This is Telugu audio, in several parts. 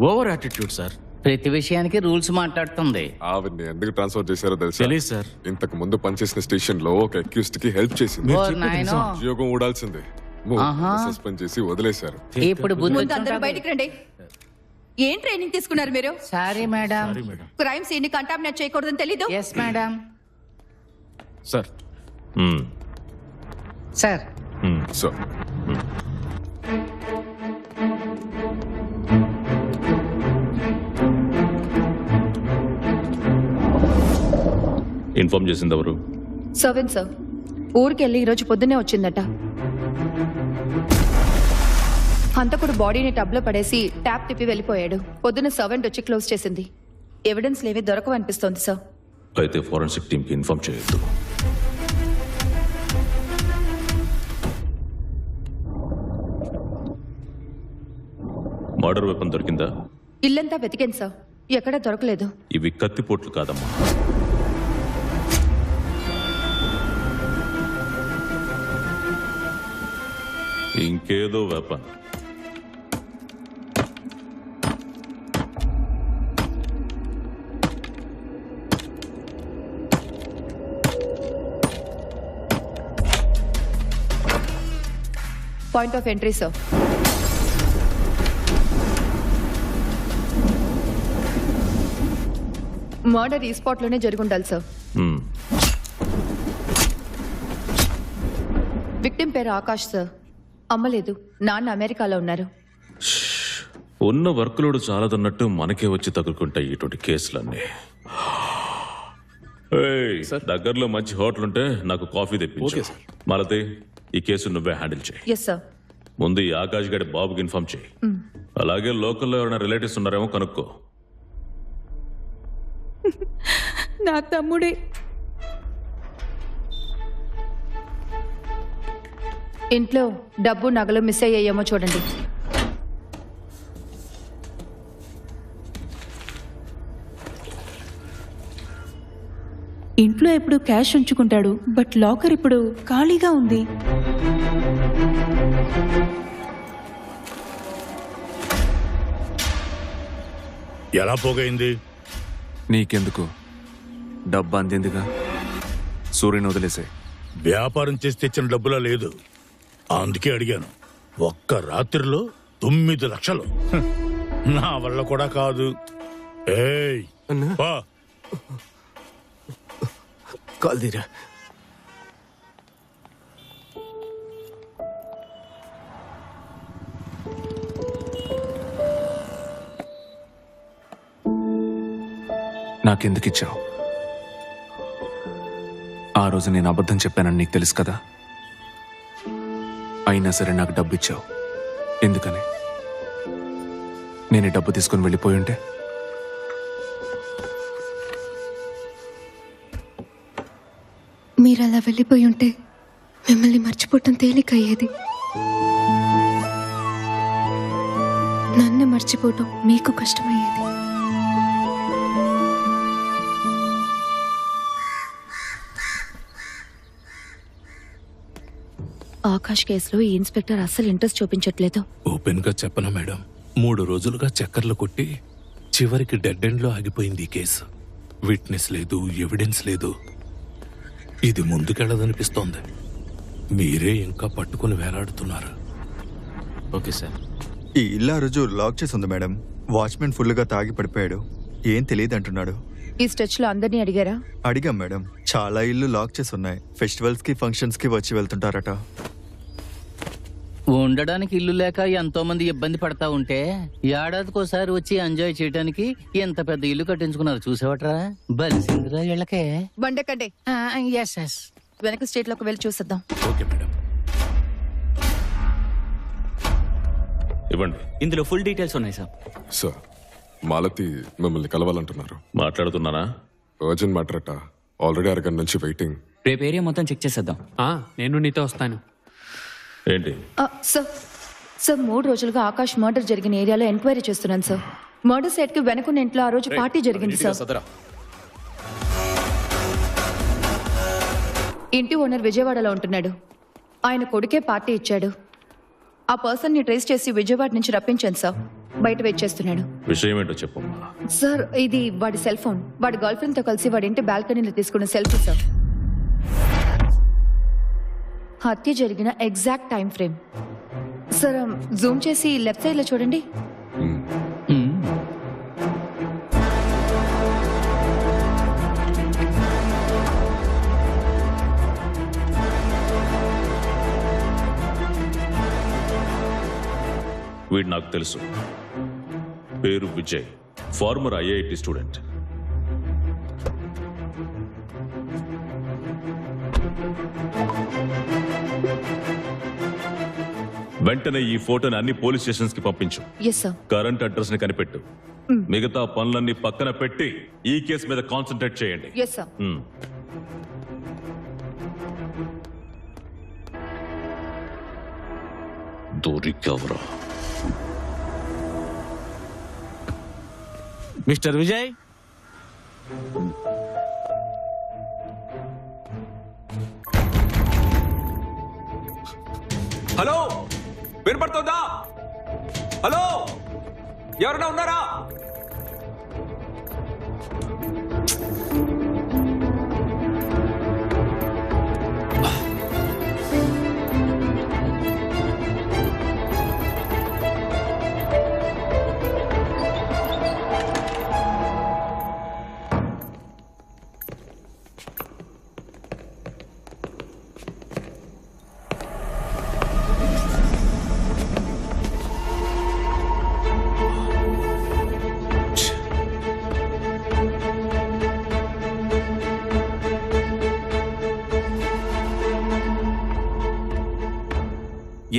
Over attitude sir. ప్రతి విషయానికి రూల్స్ మాట్లాడుతుంది. ఆవిడ్ని ఎందుకు ట్రాన్స్ఫర్ చేశారో తెలుసా? తెలియదు సార్. ఇంతకు ముందు పనిచేసిన స్టేషన్ లో ఒక అక్యూజ్డ్ కి హెల్ప్ చేసింది. ఓ నాయనో. ఉద్యోగం ఊడాల్సిందే. సస్పెండ్ చేసి వదిలేశారు. ఇప్పుడు ముందు అందరూ బయటికి రండి. ఏం ట్రైనింగ్ తీసుకున్నారు మీరు? Sorry madam. క్రైమ్ సీన్ ని కంటామినేట్ చేయకూడదని తెలీదు? Yes madam. Sir sir so inform చేసింది ఎవరు? Servant sir. ఊరికెళ్ళి ఈరోజు పొద్దున్నే వచ్చిందట. హంతకుడు బాడీని టబ్లో పడేసి ట్యాప్ తిప్పి వెళ్ళిపోయాడు. పొద్దున సర్వెంట్ వచ్చి క్లోజ్ చేసింది. ఎవిడెన్స్ లేవి దొరకవనిపిస్తోంది సార్. అయితే ఫోరెన్సిక్ టీమ్ కి ఇన్ఫార్మ్ చేయొద్దు. మర్డర్ వెపన్ దొరికిందా? ఇల్లంతా వెతికాను సార్, ఎక్కడా దొరకలేదు. ఇవి కత్తిపోట్లు కాదమ్మా. ఇంకేదో weapon. Point of entry sir. Murder ఈ స్పాట్ లోనే జరుగుండాలి సార్. విక్టిమ్ పేరు ఆకాష్ సార్. అమ్మలేదు, నాన్న అమెరికాలో ఉన్నారు. ఉన్న వర్క్ లోడ్ చాలదన్నట్టు మనకే వచ్చి తగులుకుంటాయి ఇటువంటి కేసులన్నీ. దగ్గరలో మంచి హోటల్ ఉంటే నాకు కాఫీ తెప్పించు. మాలతి, ఈ కేసు నువ్వే హ్యాండిల్ చేయి. Yes sir. ముందు ఈ ఆకాష్ గడి బాబుకి ఇన్ఫార్మ్ చేయి. అలాగే లోకల్లో ఎవరైనా రిలేటివ్స్ ఉన్నారేమో కనుక్కో. నా తమ్ముడే. ఇంట్లో డబ్బు నగలు మిస్ అయ్యాయేమో చూడండి. ఇంట్లో ఎప్పుడు క్యాష్ ఉంచుకుంటాడు, బట్ లాకర్ ఇప్పుడు ఖాళీగా ఉంది. ఎలా పోగైంది? నీకెందుకు? డబ్బు అందిందిగా, సూర్యుని వదిలేసే. వ్యాపారం చేసి తెచ్చిన డబ్బులా లేదు, అందుకే అడిగాను. ఒక్క రాత్రిలో 9 లక్షలు. నా వల్ల కూడా కాదు. ఏయ్ పా. కాల్దీరా. నాకెందుకు ఇచ్చావు? ఆ రోజు నేను అబద్ధం చెప్పానని నీకు తెలుసు కదా. అయినా సరే నాకు డబ్బు ఇచ్చావు. ఎందుకని? నేను ఈ డబ్బు తీసుకుని వెళ్ళిపోయి ఉంటే మీరు అలా వెళ్ళిపోయి ఉంటే మిమ్మల్ని మర్చిపోవటం తేలికయ్యేది. నన్ను మర్చిపోవటం మీకు కష్టమయ్యేది. ఆకాష్ కేసులో ఈ ఇన్స్పెక్టర్ అస్సలు ఇంట్రెస్ట్ చూపించట్లేదు. ఓపెన్ గా చెప్పనా మేడం, 3 రోజులుగా చక్కర్లు కొట్టి చివరికి డెడ్ ఎండ్ లో ఆగిపోయింది ఈ కేసు. విట్నెస్ లేదు, ఎవిడెన్స్ లేదు. ఇది ముందుకెళ్ళదనిపిస్తోంది. మీరే ఇంకా పట్టుకుని వేలాడుతున్నారు. Okay sir. ఈ ఇల్లు ఆ రోజు లాక్ చేసి ఉంది మేడం. వాచ్మెన్ ఫుల్గా తాగి పడిపోయాడు. ఏం తెలియదు అంటున్నాడు. ఈ స్టెచ్ లో అందరినీ అడిగారా? అడిగాం మేడం. చాలా ఇల్లు లాక్ చేసి ఉన్నాయి. ఫెస్టివల్స్ కి ఫంక్షన్స్ కి వచ్చి వెళ్తుంటారట. ఉండడానికి ఇల్లు లేక ఎంతో మంది ఇబ్బంది పడతా ఉంటే ఏడాదికోసారి వచ్చి ఎంజాయ్ చేయడానికి ఎంత పెద్ద ఇల్లు కట్టించుకున్నారు చూసేవట్రా. బలిసిందిరా వీళ్ళకే. బండకండి. Yes yes. వెనక స్టేట్ లోకి వెళ్ళి చూసేద్దాం. Okay madam. ఇవ్వండి. ఇందులో ఫుల్ డీటెయిల్స్ ఉన్నాయి సార్. సార్, మాలతి మిమ్మల్ని కలవాలంటున్నారు. మాట్లాడుతున్నానా? అర్జెంట్ మ్యాటర్ అట. ఆల్రెడీ అరగంట నుంచి వెయిటింగ్. రేపు ఏరియా మొత్తం చెక్ చేసేద్దాం. నేను నీతో వస్తాను. ఏంటి? సార్ 3 రోజులుగా ఆకాష్ మర్డర్ జరిగిన ఏరియాలో ఎంక్వైరీ చేస్తున్నాను సార్. మర్డర్ సైట్ కి వెనకున్న ఇంట్లో ఆ రోజు పార్టీ జరిగింది సార్. ఇంటి ఓనర్ విజయవాడలో ఉంటున్నాడు. ఆయన కొడుకే పార్టీ ఇచ్చాడు. ఆ పర్సన్ ని ట్రేస్ చేసి విజయవాడ నుంచి రప్పించాను సార్. బయట వెయిట్ చేస్తున్నాడు. విషయం ఏంటో చెప్పమ్మా. సార్, ఇది వాడి సెల్ ఫోన్. వాడి గర్ల్ ఫ్రెండ్ తో కలిసి వాడి ఇంటి బాల్కనీలో తీసుకున్న సెల్ఫీ సార్. హత్య జరిగిన exact time frame. Sir, Zoom చేసి లెఫ్ట్ సైడ్ లో చూడండి. వీడు నాకు తెలుసు. పేరు విజయ్, ఫార్మర్ ఐఐటి స్టూడెంట్. వెంటనే ఈ ఫోటోని అన్ని పోలీస్ స్టేషన్స్ కి పంపించు. Yes sir. కరెంట్ అడ్రస్ ని కనిపెట్టు. మిగతా పనులన్నీ పక్కన పెట్టి ఈ కేసు మీద కాన్సన్ట్రేట్ చేయండి. Yes sir. దొరికవరా మిస్టర్ విజయ్, హలో, వినపడుతుందా? హలో, ఎవరైనా ఉన్నారా?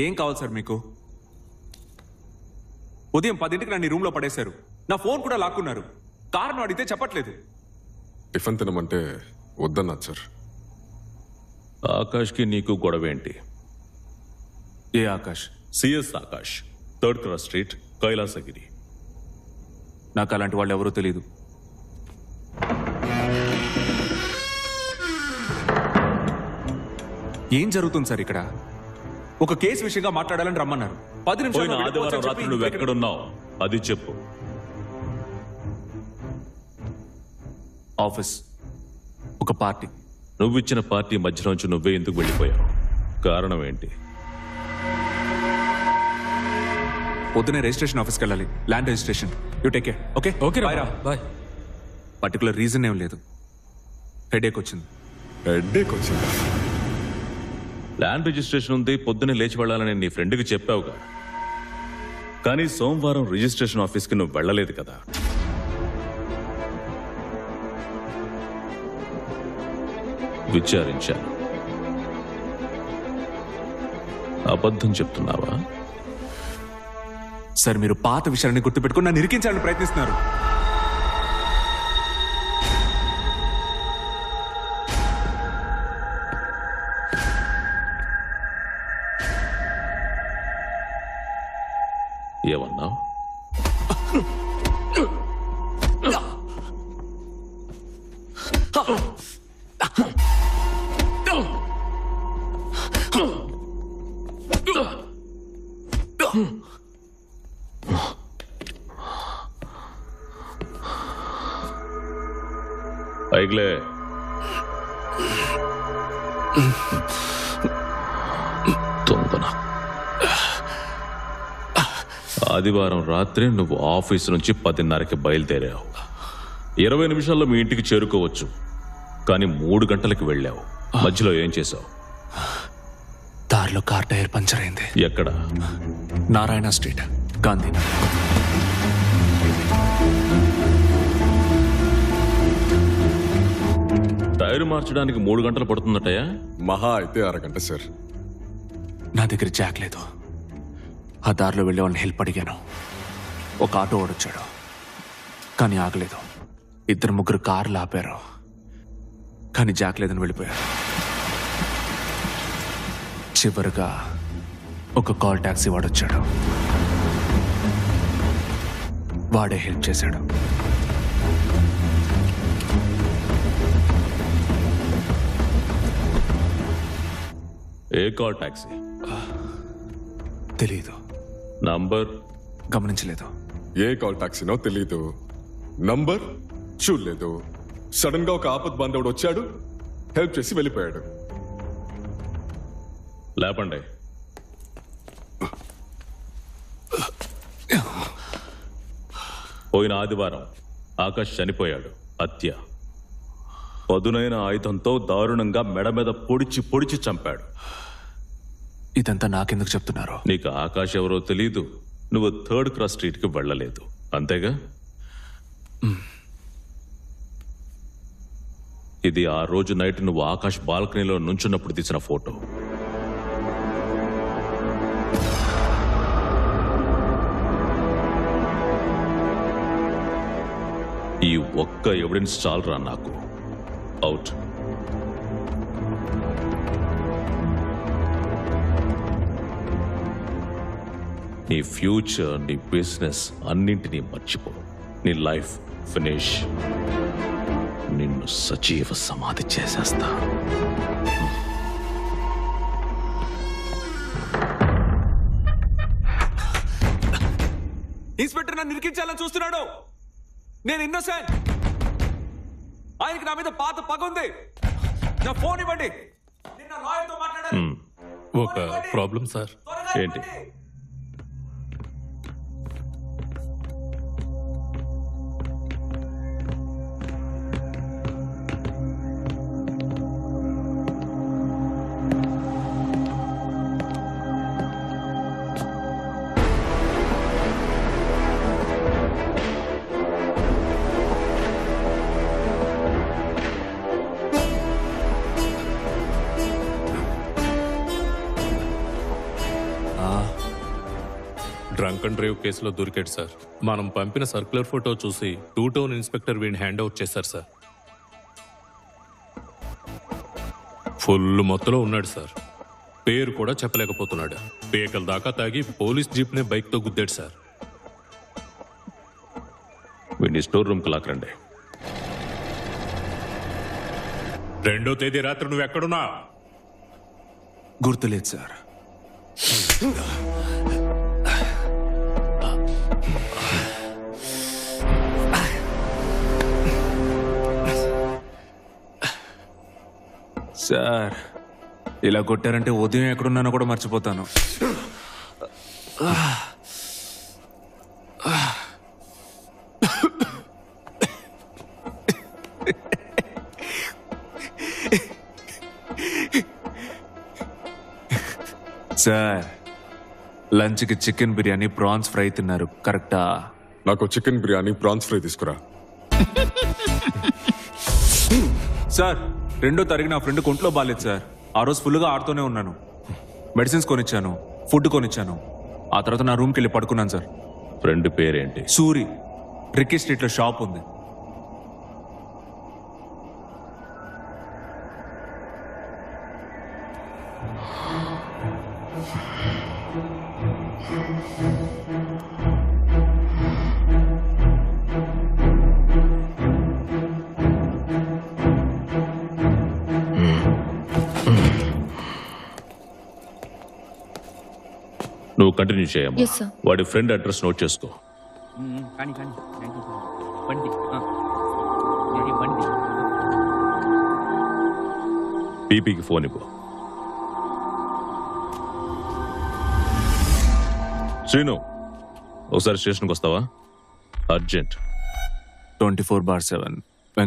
ఏం కావాలి సార్ మీకు? ఉదయం 10ంటికి నన్ను రూమ్ లో పడేశారు. నా ఫోన్ కూడా లాక్కున్నారు. కారణం అడిగితే చెప్పట్లేదు. టిఫిన్ తినమంటే వద్దన్నారు సార్. ఆకాష్కి నీకు గొడవ ఏంటి? ఏ Akash? CS Akash, 3rd cross street, Kailasagiri. నాకు అలాంటి వాళ్ళు ఎవరూ తెలియదు. ఏం జరుగుతుంది సార్ ఇక్కడ? ఒక కేసు విషయంగా మాట్లాడాలని రమ్మన్నారు. 10 నిమిషాలు పోయిన ఆదివారం రాత్రి నువ్వు ఎక్కడున్నావు అది చెప్పు. ఆఫీస్, ఒక పార్టీ. నువ్వు ఇచ్చిన పార్టీ మధ్యలోంచి నువ్వే ఎందుకు వెళ్ళిపోయావు? కారణం ఏంటి? పొద్దునే రిజిస్ట్రేషన్ ఆఫీస్కి వెళ్ళాలి. Land registration. You take care. Okay okay, bye. Particular reason ఏం లేదు. హెడేక్ వచ్చింది. హెడ్ఏక్ వచ్చిందా? ల్యాండ్ రిజిస్ట్రేషన్ ఉంది, పొద్దునే లేచి వెళ్ళాలని నీ ఫ్రెండ్కి చెప్పావుగా. కానీ సోమవారం రిజిస్ట్రేషన్ ఆఫీస్కి నువ్వు వెళ్ళలేదు కదా. విచారించాను. అబద్ధం చెప్తున్నావా? సార్, మీరు పాత విషయాన్ని గుర్తుపెట్టుకుని నన్ను ఇరికించాలని ప్రయత్నిస్తున్నారు. ఏమన్నావు? ఐగ్లే, తొందర. ఆదివారం రాత్రి నువ్వు ఆఫీసు నుంచి 10:30కి బయలుదేరావు. 20 నిమిషాల్లో మీ ఇంటికి చేరుకోవచ్చు. కానీ 3 గంటలకు వెళ్ళావు. మధ్యలో ఏం చేశావు? దారిలో కార్ టైర్ పంచర్ అయింది. ఎక్కడ? నారాయణ స్ట్రీట్, గాంధీనగర్. టైర్ మార్చడానికి 3 గంటలు పడుతుందటయా? మహా అయితే 1/2 గంట సార్. నా దగ్గర జాక్ లేదు. ఆ దారిలో వెళ్ళే వాళ్ళని హెల్ప్ అడిగాను. ఒక ఆటో ఓడొచ్చాడు, కానీ ఆగలేదు. 2-3 కార్లు ఆపారు, కానీ జాక్ లేదని వెళ్ళిపోయారు. చివరిగా ఒక కాల్ టాక్సీ వాడొచ్చాడు. వాడే హెల్ప్ చేశాడు. ఏ కాల్ టాక్సీ? తెలీదు. నంబర్, గమనించలేదు. ఏ కాల్ టాక్సీనో తెలీదు, నంబర్ చూడలేదు. సడన్ గా ఒక ఆపద్ బాంధవుడు వచ్చాడు, హెల్ప్ చేసి వెళ్ళిపోయాడు. లేపండి. పోయిన ఆదివారం ఆకాష్ చనిపోయాడు. హత్య. పదునైన ఆయుధంతో దారుణంగా మెడ మీద పొడిచి పొడిచి చంపాడు. ఇదంతా నాకెందుకు చెప్తున్నారు? నీకు ఆకాష్ ఎవరో తెలీదు, నువ్వు 3rd క్రాస్ స్ట్రీట్కి వెళ్ళలేదు, అంతేగా? ఇది ఆ రోజు నైట్ నువ్వు ఆకాష్ బాల్కనీలో నుంచున్నప్పుడు తీసిన ఫోటో. ఈ ఒక్క ఎవిడెన్స్ చాలరా నాకు. అవుట్. నీ ఫ్యూచర్, నీ బిజినెస్ అన్నింటినీ మర్చిపో. నీ లైఫ్ ఫినిష్. నిన్ను సజీవ సమాధి చేసేస్తా. ఇన్స్పెక్టర్ నన్ను నిరికించాలని చూస్తున్నాడు. నేను ఇన్నోసెంట్. ఆయనకి నా మీద పాత పగ ఉంది. నా ఫోన్ ఇవ్వండి. నిన్న లాయర్తో మాట్లాడాలి. ఒక ప్రాబ్లం సార్. ఏంటి? డ్రంక్ అండ్ డ్రైవ్ కేసులో దొరికాడు సార్. మనం పంపిన సర్క్యులర్ ఫోటో చూసి 2 టౌన్ ఇన్స్పెక్టర్ వీడిని హ్యాండ్ అవుట్ చేశారు సార్. ఫుల్ మొత్తంలో ఉన్నాడు సార్. పేరు కూడా చెప్పలేకపోతున్నాడు. పేకల దాకా తాగి పోలీస్ జీప్నే బైక్తో గుద్దాడు సార్. వీడిని స్టోర్ రూమ్కి లాక్కరండి. 2వ తేదీ రాత్రి నువ్వు ఎక్కడున్నా? గుర్తులేదు సార్. సార్, ఇలా కొట్టారంటే ఉదయం ఎక్కడున్నానో కూడా మర్చిపోతాను. సార్, లంచ్కి చికెన్ బిర్యానీ, ప్రాన్స్ ఫ్రై తిన్నారు, కరెక్టా? నాకు చికెన్ బిర్యానీ, ప్రాన్స్ ఫ్రై తీసుకురా. సార్, 2వ తారీఖు నా ఫ్రెండ్ ఒంట్లో బాగాలేదు సార్. ఆ రోజు ఫుల్గా ఆడుతూనే ఉన్నాను. మెడిసిన్స్ కొనిచ్చాను, ఫుడ్ కొనిచ్చాను. ఆ తర్వాత నా రూమ్కి వెళ్ళి పడుకున్నాను సార్. ఫ్రెండ్ పేరేంటి? సూరి. రిక్కీ స్ట్రీట్లో షాప్ ఉంది. నువ్వు కంటిన్యూ చేయమ్మా. Yes, sir. వాడి ఫ్రెండ్ అడ్రస్ నోట్ చేసుకో. కానీ బండి బండి పీపీకి ఫోన్ ఇవ్వు. శ్రీను, ఒకసారి స్టేషన్కి వస్తావా? అర్జెంట్. 24/7